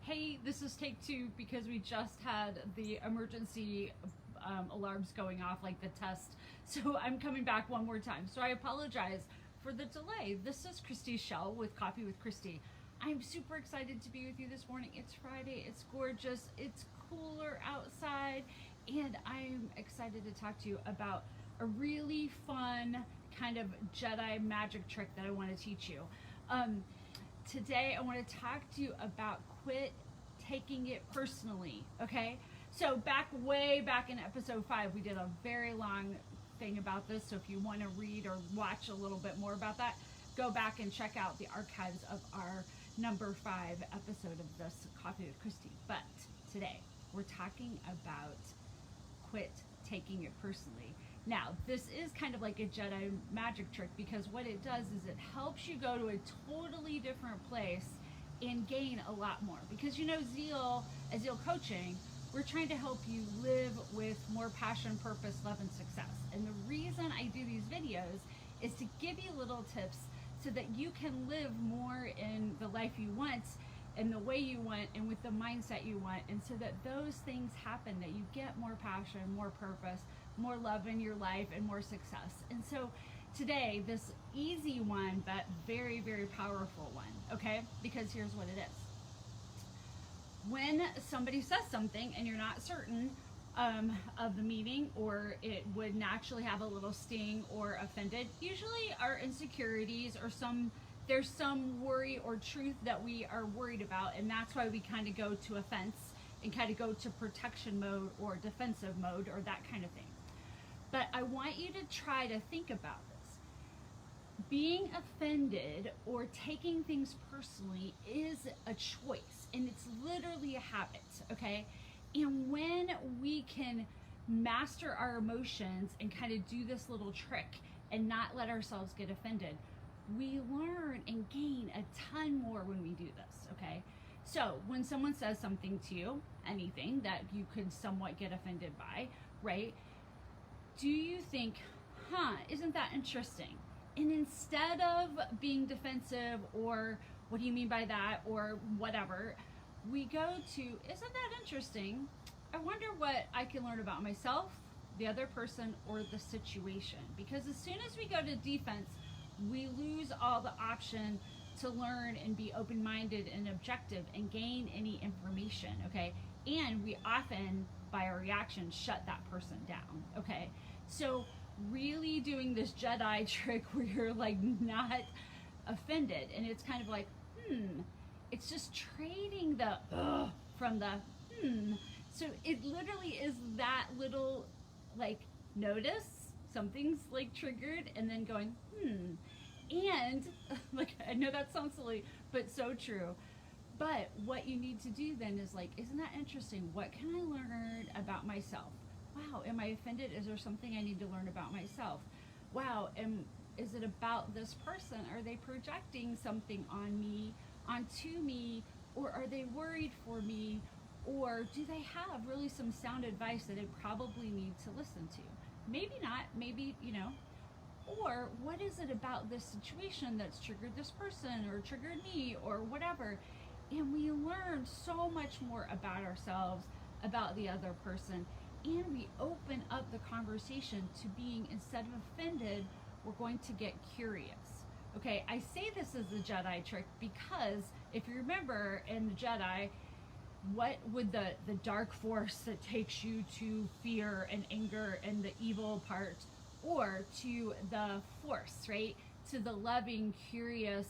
hey, this is take 2 because we just had the emergency alarms going off, like the test. So I'm coming back one more time. So I apologize for the delay. This is Christy Shell with Coffee with Christy. I'm super excited to be with you this morning. It's Friday, it's gorgeous, it's cooler outside, and I'm excited to talk to you about a really fun kind of Jedi magic trick that I want to teach you. Today I want to talk to you about quit taking it personally, okay? So way back in episode 5, we did a very long thing about this, so if you want to read or watch a little bit more about that, go back and check out the archives of our number 5 episode of this Coffee with Christy. But today we're talking about quit taking it personally. Now, this is kind of like a Jedi magic trick, because what it does is it helps you go to a totally different place and gain a lot more. Because you know, Zeal coaching, we're trying to help you live with more passion, purpose, love, and success. And the reason I do these videos is to give you little tips so that you can live more in the life you want, and the way you want, and with the mindset you want, and so that those things happen, that you get more passion, more purpose, more love in your life, and more success. And so today, this easy one, but very, very powerful one, okay? Because here's what it is. When somebody says something and you're not certain of the meaning, or it would naturally have a little sting or offended, usually our insecurities or there's some worry or truth that we are worried about, and that's why we kind of go to offense and kind of go to protection mode or defensive mode or that kind of thing. But I want you to try to think about this. Being offended or taking things personally is a choice, and it's literally a habit, okay? And when we can master our emotions and kind of do this little trick and not let ourselves get offended, we learn and gain a ton more when we do this, okay? So when someone says something to you, anything that you could somewhat get offended by, right? Do you think, isn't that interesting? And instead of being defensive or what do you mean by that or whatever, we go to, isn't that interesting? I wonder what I can learn about myself, the other person, or the situation. Because as soon as we go to defense, we lose all the option to learn and be open-minded and objective and gain any information, okay? And we often, by our reaction, shut that person down, okay? So really doing this Jedi trick where you're like not offended, and it's kind of like, it's just trading the from the So it literally is that little, like, notice something's like triggered and then going, and like, I know that sounds silly, but so true. But what you need to do then is like, isn't that interesting? What can I learn about myself? Wow, am I offended? Is there something I need to learn about myself? Wow, is it about this person? Are they projecting something on me, onto me, or are they worried for me? Or do they have really some sound advice that I probably need to listen to? Maybe not, maybe, or what is it about this situation that's triggered this person or triggered me or whatever? And we learn so much more about ourselves, about the other person, and we open up the conversation to being, instead of offended, we're going to get curious. Okay, I say this as a Jedi trick because if you remember in the Jedi, what would the dark force that takes you to fear and anger and the evil part, or to the force, right? To the loving, curious,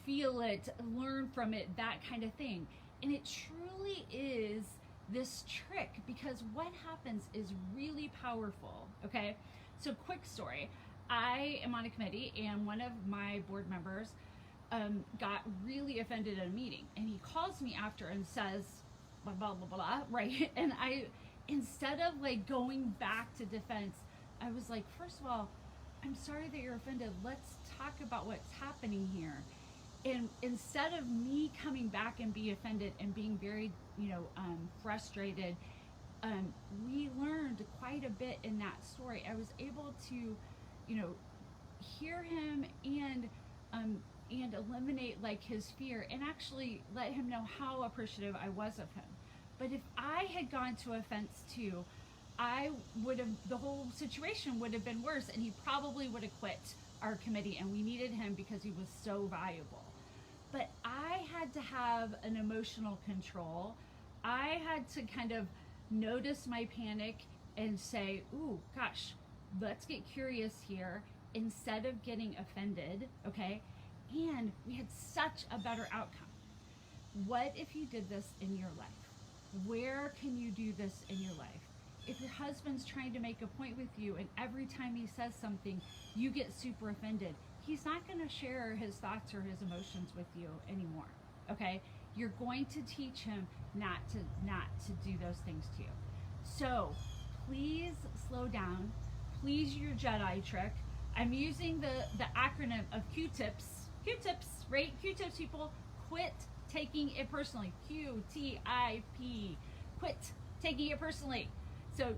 feel it, learn from it, that kind of thing. And it truly is this trick, because what happens is really powerful, okay? So quick story. I am on a committee, and one of my board members got really offended at a meeting, and he calls me after and says, blah, blah, blah, blah, right? And I, instead of like going back to defense, I was like, first of all, I'm sorry that you're offended. Let's talk about what's happening here. And instead of me coming back and be offended and being very, frustrated, we learned quite a bit in that story. I was able to, hear him and and eliminate like his fear and actually let him know how appreciative I was of him. But if I had gone to offense too, I would have, the whole situation would have been worse, and he probably would have quit our committee, and we needed him because he was so valuable. But I had to have an emotional control. I had to kind of notice my panic and say, ooh, gosh, let's get curious here instead of getting offended, okay? And we had such a better outcome. What if you did this in your life? Where can you do this in your life? If your husband's trying to make a point with you and every time he says something, you get super offended, he's not going to share his thoughts or his emotions with you anymore, okay? You're going to teach him not to do those things to you. So please slow down. Please use your Jedi trick. I'm using the acronym of Q-tips. Q-tips, right? Q-tips, people. Quit taking it personally. Q-T-I-P. Quit taking it personally. So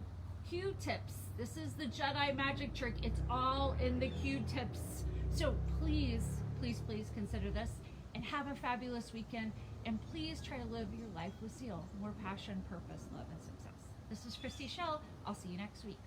Q-tips. This is the Jedi magic trick. It's all in the Q-tips. So please, please, please consider this and have a fabulous weekend. And please try to live your life with zeal. More passion, purpose, love, and success. This is Christy Shell. I'll see you next week.